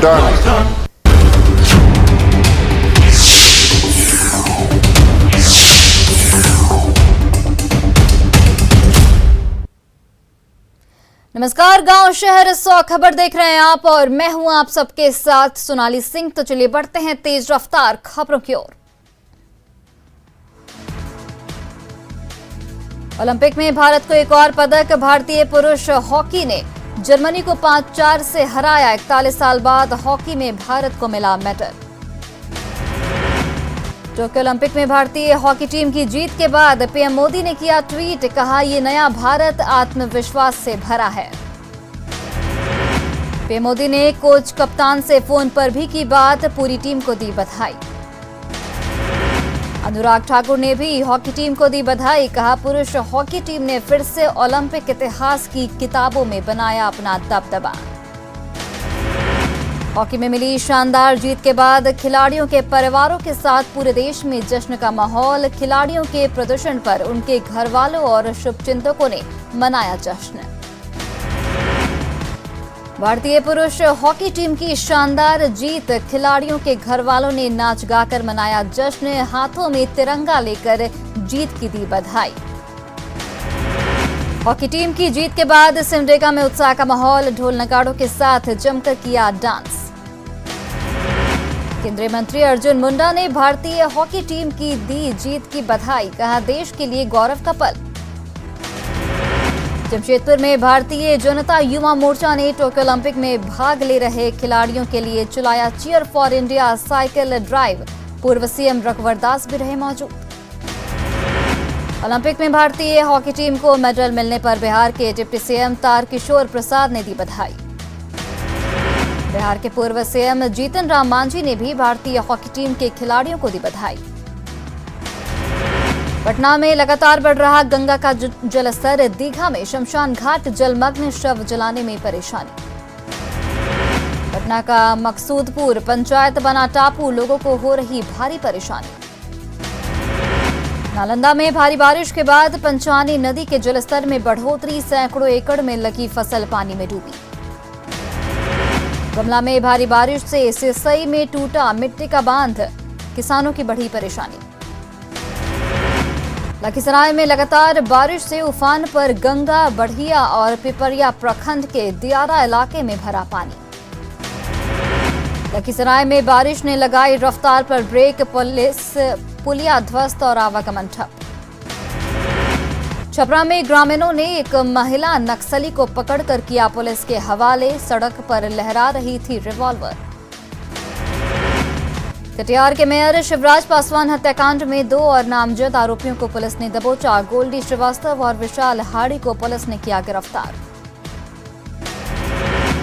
done. नमस्कार, गांव शहर 100 खबर देख रहे हैं आप और मैं हूं आप सबके साथ सोनाली सिंह। तो चलिए बढ़ते हैं तेज रफ्तार खबरों की ओर। ओलंपिक में भारत को एक और पदक। भारतीय पुरुष हॉकी ने जर्मनी को 5-4 से हराया। 41 साल बाद हॉकी में भारत को मिला मेडल। टोक्यो ओलंपिक में भारतीय हॉकी टीम की जीत के बाद पीएम मोदी ने किया ट्वीट, कहा ये नया भारत आत्मविश्वास से भरा है। पीएम मोदी ने कोच कप्तान से फोन पर भी की बात, पूरी टीम को दी बधाई। अनुराग ठाकुर ने भी हॉकी टीम को दी बधाई, कहा पुरुष हॉकी टीम ने फिर से ओलंपिक इतिहास की किताबों में बनाया अपना दबदबा। हॉकी में मिली शानदार जीत के बाद खिलाड़ियों के परिवारों के साथ पूरे देश में जश्न का माहौल। खिलाड़ियों के प्रदर्शन पर उनके घरवालों और शुभचिंतकों ने मनाया जश्न। भारतीय पुरुष हॉकी टीम की शानदार जीत, खिलाड़ियों के घरवालों ने नाच गाकर मनाया जश्न। हाथों में तिरंगा लेकर जीत की दी बधाई। हॉकी टीम की जीत के बाद सिमडेगा में उत्साह का माहौल, ढोल नगाड़ों के साथ जमकर किया डांस। केंद्रीय मंत्री अर्जुन मुंडा ने भारतीय हॉकी टीम की दी जीत की बधाई, कहा देश के लिए गौरव का पल। जमशेदपुर में भारतीय जनता युवा मोर्चा ने टोक्यो ओलंपिक में भाग ले रहे खिलाड़ियों के लिए चलाया cheer for India cycle drive. पूर्व सीएम रघुवर दास भी रहे मौजूद। ओलंपिक में भारतीय हॉकी टीम को मेडल मिलने पर बिहार के डिप्टी सीएम तारकिशोर प्रसाद ने दी बधाई। बिहार के पूर्व सीएम जीतन राम मांझी ने भी भारतीय हॉकी टीम के खिलाड़ियों को दी बधाई। पटना में लगातार बढ़ रहा गंगा का जलस्तर, दीघा में शमशान घाट जलमग्न, शव जलाने में परेशानी। पटना का मकसूदपुर पंचायत बना टापू, लोगों को हो रही भारी परेशानी। नालंदा में भारी बारिश के बाद पंचवानी नदी के जलस्तर में बढ़ोतरी, सैकड़ों एकड़ में लगी फसल पानी में डूबी। गुमला में भारी बारिश से सिसई में टूटा मिट्टी का बांध, किसानों की बढ़ी परेशानी। लखीसराय में लगातार बारिश से उफान पर गंगा, बढ़िया और पिपरिया प्रखंड के दियारा इलाके में भरा पानी। लखीसराय में बारिश ने लगाई रफ्तार पर ब्रेक, पुलिया ध्वस्त और आवागमन ठप। छपरा में ग्रामीणों ने एक महिला नक्सली को पकड़कर किया पुलिस के हवाले, सड़क पर लहरा रही थी रिवॉल्वर। कटिहार के मेयर शिवराज पासवान हत्याकांड में 2 और नामजद आरोपियों को पुलिस ने दबोचा। गोल्डी श्रीवास्तव और विशाल हाड़ी को पुलिस ने किया गिरफ्तार।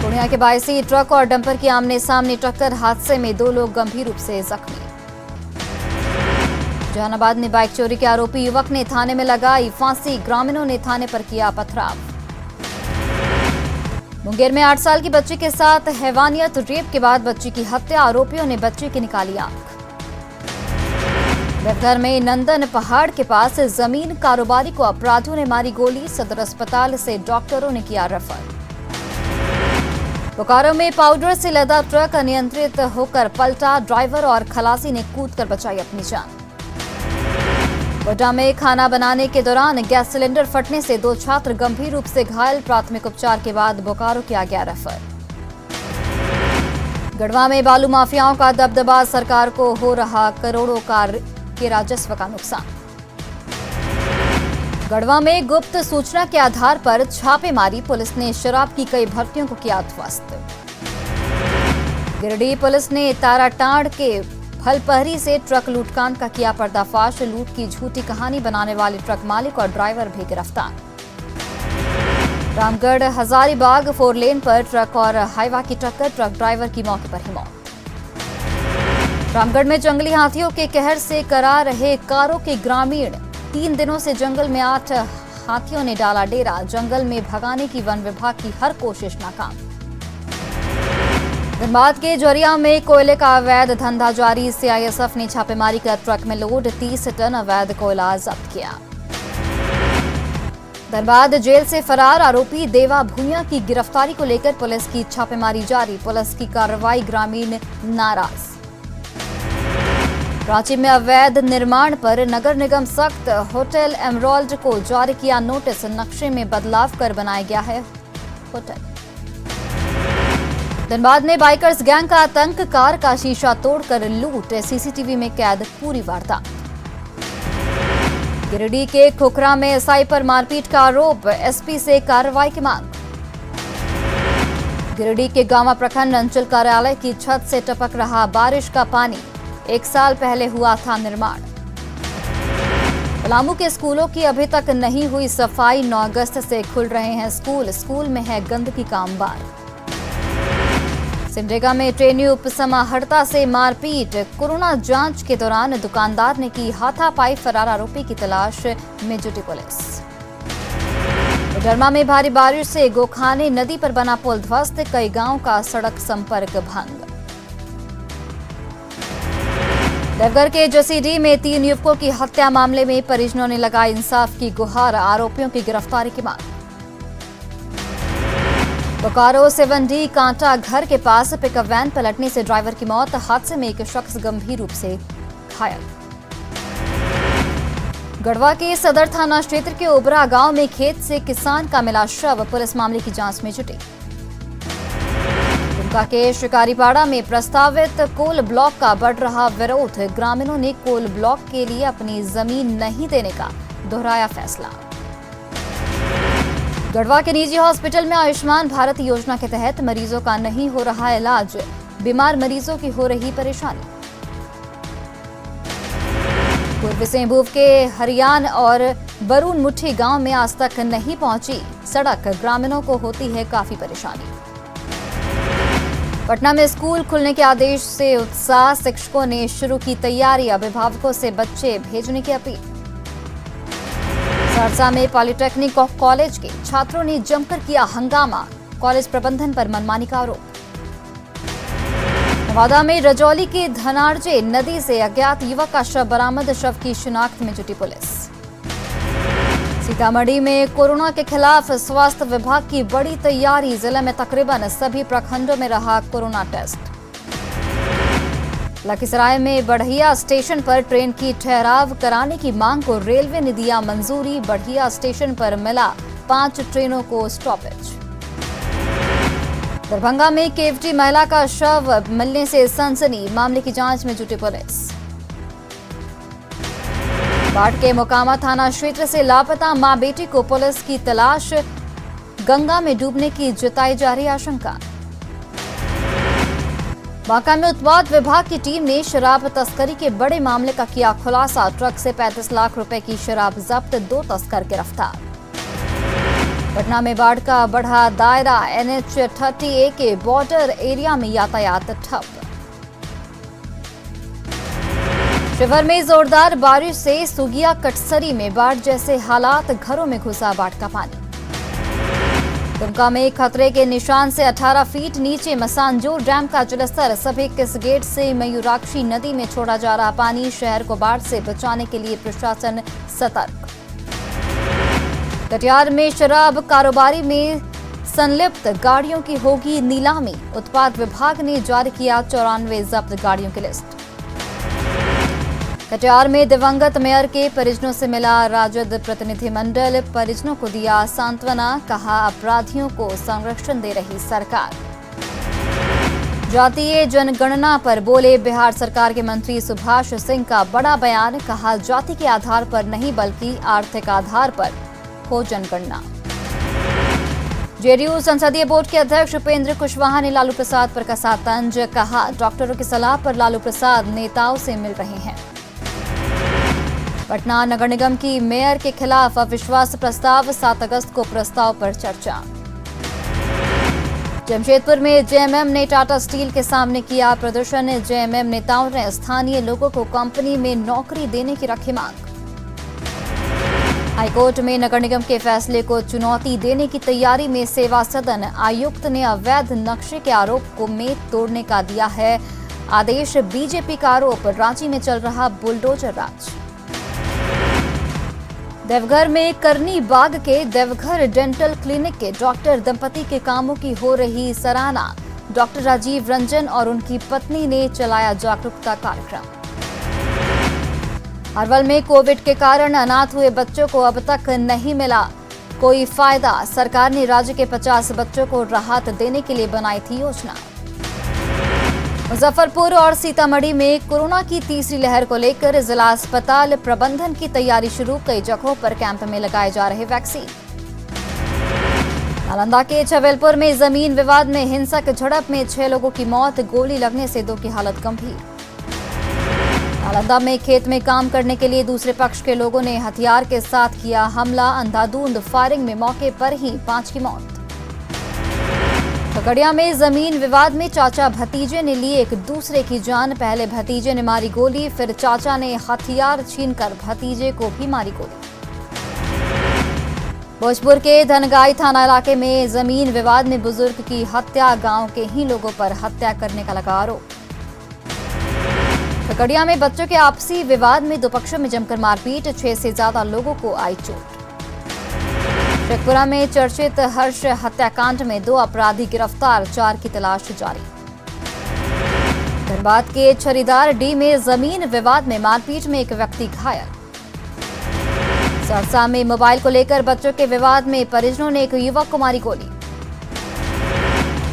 पूर्णिया के बायसी ट्रक और डंपर की आमने सामने टक्कर, हादसे में 2 लोग गंभीर रूप से जख्मी। जहानाबाद में बाइक चोरी के आरोपी युवक ने थाने में लगाई फांसी, ग्रामीणों ने थाने पर किया पथराव। मुंगेर में 8 साल की बच्ची के साथ हैवानियत, रेप के बाद बच्ची की हत्या, आरोपियों ने बच्ची की निकाली आंख। देवघर में नंदन पहाड़ के पास जमीन कारोबारी को अपराधियों ने मारी गोली, सदर अस्पताल से डॉक्टरों ने किया रेफर। बोकारो में पाउडर से लदा ट्रक अनियंत्रित होकर पलटा, ड्राइवर और खलासी ने कूदकर बचाई अपनी जान। गोड्डा में खाना बनाने के दौरान गैस सिलेंडर फटने से 2 छात्र गंभीर रूप से घायल, प्राथमिक उपचार के बाद बोकारो किया गया रेफर। गढ़वा में बालू माफियाओं का दबदबा, सरकार को हो रहा करोड़ों के राजस्व का नुकसान। गढ़वा में गुप्त सूचना के आधार पर छापेमारी, पुलिस ने शराब की कई भट्टियों को किया ध्वस्त। गिरिडीह पुलिस ने ताराटांड़ के फलपहरी से ट्रक लूटकांड का किया पर्दाफाश, लूट की झूठी कहानी बनाने वाले ट्रक मालिक और ड्राइवर भी गिरफ्तार। रामगढ़ हजारीबाग 4 लेन पर ट्रक और हाईवा की टक्कर, ट्रक ड्राइवर की मौके पर ही मौत। रामगढ़ में जंगली हाथियों के कहर से करा रहे कारों के ग्रामीण, 3 दिनों से जंगल में 8 हाथियों ने डाला डेरा, जंगल में भगाने की वन विभाग की हर कोशिश नाकाम। धनबाद के जोरिया में कोयले का अवैध धंधा जारी, सीआईएसएफ ने छापेमारी कर ट्रक में लोड 30 टन अवैध कोयला जब्त किया। धनबाद जेल से फरार आरोपी देवा भूंया की गिरफ्तारी को लेकर पुलिस की छापेमारी जारी। पुलिस की कार्रवाई, ग्रामीण नाराज। रांची में अवैध निर्माण पर नगर निगम सख्त। होटल एमराल्ड को जारी किया नोटिस। नक्शे में बदलाव कर बनाया गया है होटल। धनबाद में बाइकर्स गैंग का आतंक, कार का शीशा तोड़कर लूट। सीसीटीवी में कैद पूरी वारदात। गिरिडीह के खुखरा में एसआई पर मारपीट का आरोप। एसपी से कार्रवाई की मांग। गिरिडीह के गांवा प्रखंड अंचल कार्यालय की छत से टपक रहा बारिश का पानी। 1 साल पहले हुआ था निर्माण। पलामू के स्कूलों की अभी तक नहीं हुई सफाई। 9 अगस्त से खुल रहे हैं स्कूल। स्कूल में है गंदगी का अंबार। सिमडेगा में ट्रेनी उपसमाहर्ता से मारपीट। कोरोना जांच के दौरान दुकानदार ने की हाथापाई। फरार आरोपी की तलाश में जुटी पुलिस। डरमा में भारी बारिश से गोखाने नदी पर बना पुल ध्वस्त। कई गांव का सड़क संपर्क भंग। देवघर के जसीडीह में 3 युवकों की हत्या मामले में परिजनों ने लगाई इंसाफ की गुहार। आरोपियों की गिरफ्तारी की मांग। बोकारो 7D कांटा घर के पास पिकअप वैन पलटने से ड्राइवर की मौत। हादसे में एक शख्स गंभीर रूप से घायल। गढ़वा के सदर थाना क्षेत्र के ओबरा गांव में खेत से किसान का मिला शव। पुलिस मामले की जांच में जुटी। दुमका के शिकारीपाड़ा में प्रस्तावित कोल ब्लॉक का बढ़ रहा विरोध। ग्रामीणों ने कोल ब्लॉक के लिए अपनी जमीन नहीं देने का दोहराया फैसला। गढ़वा के निजी हॉस्पिटल में आयुष्मान भारत योजना के तहत मरीजों का नहीं हो रहा इलाज। बीमार मरीजों की हो रही परेशानी। पूर्वी सिंहभूम के हरियाण और बरून मुठ्ठी गांव में आज तक नहीं पहुंची सड़क। ग्रामीणों को होती है काफी परेशानी। पटना में स्कूल खुलने के आदेश से उत्साह। शिक्षकों ने शुरू की तैयारी। अभिभावकों से बच्चे भेजने की अपील। सहरसा में पॉलिटेक्निक कॉलेज के छात्रों ने जमकर किया हंगामा। कॉलेज प्रबंधन पर मनमानी का आरोप। नवादा में रजौली के धनार्जे नदी से अज्ञात युवक का शव बरामद। शव की शिनाख्त में जुटी पुलिस। सीतामढ़ी में कोरोना के खिलाफ स्वास्थ्य विभाग की बड़ी तैयारी। जिले में तकरीबन सभी प्रखंडों में रहा कोरोना टेस्ट। लखीसराय में बढ़िया स्टेशन पर ट्रेन की ठहराव कराने की मांग को रेलवे ने दिया मंजूरी। बढ़िया स्टेशन पर मिला 5 ट्रेनों को स्टॉपेज। दरभंगा में केवटी महिला का शव मिलने से सनसनी। मामले की जांच में जुटी पुलिस। बाढ़ के मोकामा थाना क्षेत्र से लापता मां बेटी को पुलिस की तलाश। गंगा में डूबने की जताई जा रही आशंका। बांका में उत्पाद विभाग की टीम ने शराब तस्करी के बड़े मामले का किया खुलासा। ट्रक से 35 लाख रुपए की शराब जब्त। 2 तस्कर गिरफ्तार। पटना में बाढ़ का बढ़ा दायरा। NH 30A के बॉर्डर एरिया में यातायात ठप। शिवहर में जोरदार बारिश से सुगिया कटसरी में बाढ़ जैसे हालात। घरों में घुसा बाढ़ का पानी। दुमका में खतरे के निशान से 18 फीट नीचे मसानजोर डैम का जलस्तर। सभी किस गेट से मयूराक्षी नदी में छोड़ा जा रहा पानी। शहर को बाढ़ से बचाने के लिए प्रशासन सतर्क। कटिहार में शराब कारोबारी में संलिप्त गाड़ियों की होगी नीलामी। उत्पाद विभाग ने जारी किया 94 जब्त गाड़ियों की लिस्ट। कटिहार में दिवंगत मेयर के परिजनों से मिला राजद प्रतिनिधिमंडल। परिजनों को दिया सांत्वना। कहा अपराधियों को संरक्षण दे रही सरकार। जातीय जनगणना पर बोले बिहार सरकार के मंत्री सुभाष सिंह का बड़ा बयान। कहा जाति के आधार पर नहीं बल्कि आर्थिक आधार पर हो जनगणना। जेडीयू संसदीय बोर्ड के अध्यक्ष उपेंद्र कुशवाहा ने लालू प्रसाद पर कसा तंज। कहा डॉक्टरों की सलाह पर लालू प्रसाद नेताओं से मिल रहे हैं। पटना नगर निगम की मेयर के खिलाफ अविश्वास प्रस्ताव। 7 अगस्त को प्रस्ताव पर चर्चा। जमशेदपुर में जेएमएम ने टाटा स्टील के सामने किया प्रदर्शन। जेएमएम नेताओं ने स्थानीय लोगों को कंपनी में नौकरी देने की रखी मांग। हाईकोर्ट में नगर निगम के फैसले को चुनौती देने की तैयारी में सेवा सदन। आयुक्त ने अवैध नक्शे के आरोप को में तोड़ने का दिया है आदेश। बीजेपी का आरोप रांची में चल रहा बुलडोजर राज। देवघर में करनी बाग के देवघर डेंटल क्लिनिक के डॉक्टर दंपति के कामों की हो रही सराहना। डॉक्टर राजीव रंजन और उनकी पत्नी ने चलाया जागरूकता कार्यक्रम। अरवल में कोविड के कारण अनाथ हुए बच्चों को अब तक नहीं मिला कोई फायदा। सरकार ने राज्य के 50 बच्चों को राहत देने के लिए बनाई थी योजना। मुजफ्फरपुर और सीतामढ़ी में कोरोना की तीसरी लहर को लेकर जिला अस्पताल प्रबंधन की तैयारी शुरू। कई जगहों पर कैंप में लगाए जा रहे वैक्सीन। नालंदा के छवेलपुर में जमीन विवाद में हिंसक झड़प में 6 लोगों की मौत, गोली लगने से 2 की हालत गंभीर। नालंदा में खेत में काम करने के लिए दूसरे पक्ष के लोगों ने हथियार के साथ किया हमला। अंधाधुंध फायरिंग में मौके पर ही 5 की मौत। खगड़िया में जमीन विवाद में चाचा भतीजे ने ली एक दूसरे की जान। पहले भतीजे ने मारी गोली, फिर चाचा ने हथियार छीनकर भतीजे को भी मारी गोली। भोजपुर के धनगाई थाना इलाके में जमीन विवाद में बुजुर्ग की हत्या, गांव के ही लोगों पर हत्या करने का लगा आरोप। खगड़िया में बच्चों के आपसी विवाद में 2 पक्षों में जमकर मारपीट, 6 से ज्यादा लोगों को आई चोट। शेखपुरा में चर्चित हर्ष हत्याकांड में 2 अपराधी गिरफ्तार, 4 की तलाश जारी। धनबाद के छरीदार डी में जमीन विवाद में मारपीट में 1 व्यक्ति घायल। सरसा में मोबाइल को लेकर बच्चों के विवाद में परिजनों ने 1 युवक को मारी गोली।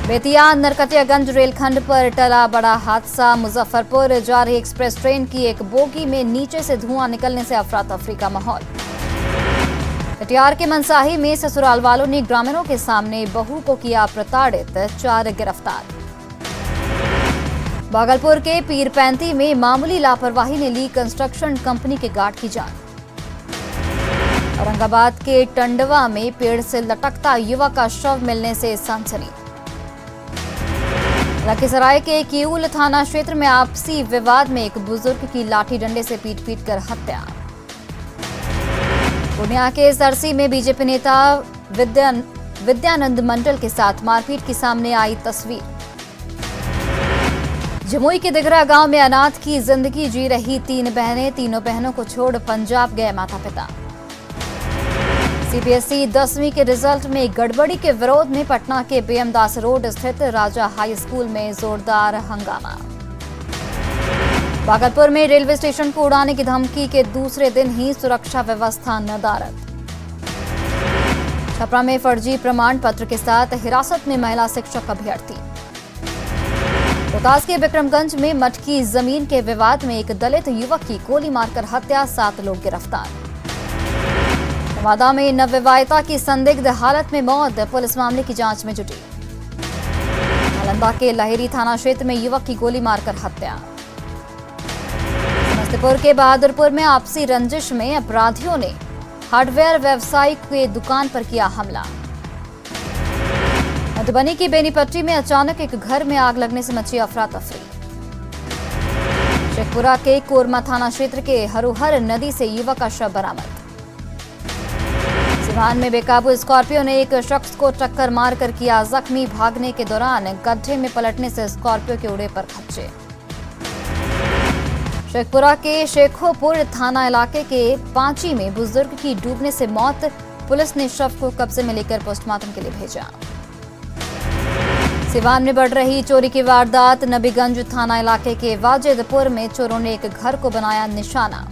बेतिया नरकटियागंज रेलखंड पर टला बड़ा हादसा। मुजफ्फरपुर जा रही एक्सप्रेस ट्रेन की एक बोगी में नीचे से धुआं निकलने से अफरा तफरी का माहौल। कटिहार के मनसाही में ससुराल वालों ने ग्रामीणों के सामने बहू को किया प्रताड़ित, 4 गिरफ्तार। भागलपुर के पीरपैंती में मामूली लापरवाही ने ली कंस्ट्रक्शन कंपनी के गार्ड की जान। औरंगाबाद के टंडवा में पेड़ से लटकता युवक का शव मिलने से सनसनी। लखीसराय के किऊल थाना क्षेत्र में आपसी विवाद में 1 बुजुर्ग की लाठी डंडे से पीट कर हत्या। पूर्णिया के सरसी में बीजेपी नेता विद्यानंद मंडल के साथ मारपीट की सामने आई तस्वीर। जमुई के दिघरा गांव में अनाथ की जिंदगी जी रही 3 बहनें, तीनों बहनों को छोड़ पंजाब गए माता पिता। सीबीएसई 10वीं के रिजल्ट में गड़बड़ी के विरोध में पटना के बीएमदास रोड स्थित राजा हाई स्कूल में जोरदार हंगामा। भागलपुर में रेलवे स्टेशन को उड़ाने की धमकी के दूसरे दिन ही सुरक्षा व्यवस्था नदारद। छपरा में फर्जी प्रमाण पत्र के साथ हिरासत में महिला शिक्षक अभ्यर्थी। रोहतास के विक्रमगंज में मटकी जमीन के विवाद में 1 दलित युवक की गोली मारकर हत्या, 7 लोग गिरफ्तार। नवादा में नवविवाहिता की संदिग्ध हालत में मौत, पुलिस मामले की जांच में जुटी। नालंदा के लहेरी थाना क्षेत्र में युवक की गोली मारकर हत्या। समस्तीपुर के बहादुरपुर में आपसी रंजिश में अपराधियों ने हार्डवेयर व्यवसायी की दुकान पर किया हमला। मधुबनी की बेनीपट्टी में अचानक एक घर में आग लगने से मची अफरा तफरी। शेखपुरा के कोरमा थाना क्षेत्र के हरुहर नदी से युवक का शव बरामद। सिवान में बेकाबू स्कॉर्पियो ने 1 शख्स को टक्कर मारकर किया जख्मी। भागने के दौरान गड्ढे में पलटने से स्कॉर्पियो के उड़े पर खच्चे। शेखपुरा के शेखोपुर थाना इलाके के पांची में बुजुर्ग की डूबने से मौत, पुलिस ने शव को कब्जे में लेकर पोस्टमार्टम के लिए भेजा। सिवान में बढ़ रही चोरी की वारदात। नबीगंज थाना इलाके के वाजिदपुर में चोरों ने एक घर को बनाया निशाना।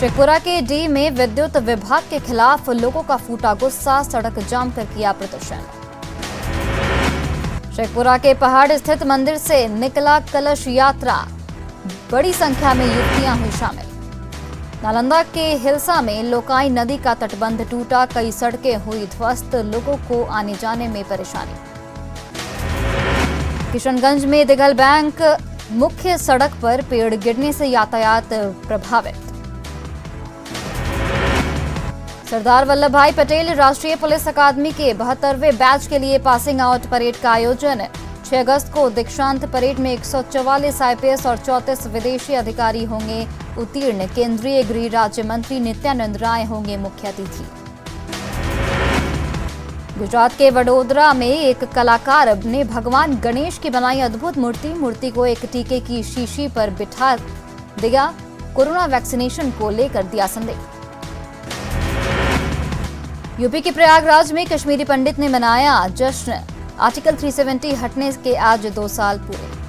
शेखपुरा के डी में विद्युत विभाग के खिलाफ लोगों का फूटा गुस्सा, सड़क जाम कर किया प्रदर्शन। शेखपुरा के पहाड़ स्थित मंदिर से निकला कलश यात्रा, बड़ी संख्या में युवतियां हुई शामिल। नालंदा के हिलसा में लोकाई नदी का तटबंध टूटा, कई सड़कें हुई ध्वस्त, लोगों को आने जाने में परेशानी। किशनगंज में दिघल बैंक मुख्य सड़क पर पेड़ गिरने से यातायात प्रभावित। सरदार वल्लभ भाई पटेल राष्ट्रीय पुलिस अकादमी के 72वें बैच के लिए पासिंग आउट परेड का आयोजन। 6 अगस्त को दीक्षांत परेड में 144 आईपीएस और 34 विदेशी अधिकारी होंगे उत्तीर्ण। केंद्रीय गृह राज्य मंत्री नित्यानंद राय होंगे मुख्य अतिथि। गुजरात के वडोदरा में एक कलाकार ने भगवान गणेश की बनाई अद्भुत मूर्ति को एक टीके की शीशी पर बिठा दिया। कोरोना वैक्सीनेशन को लेकर दिया संदेश। यूपी के प्रयागराज में कश्मीरी पंडित ने मनाया जश्न। आर्टिकल 370 हटने के आज 2 साल पूरे।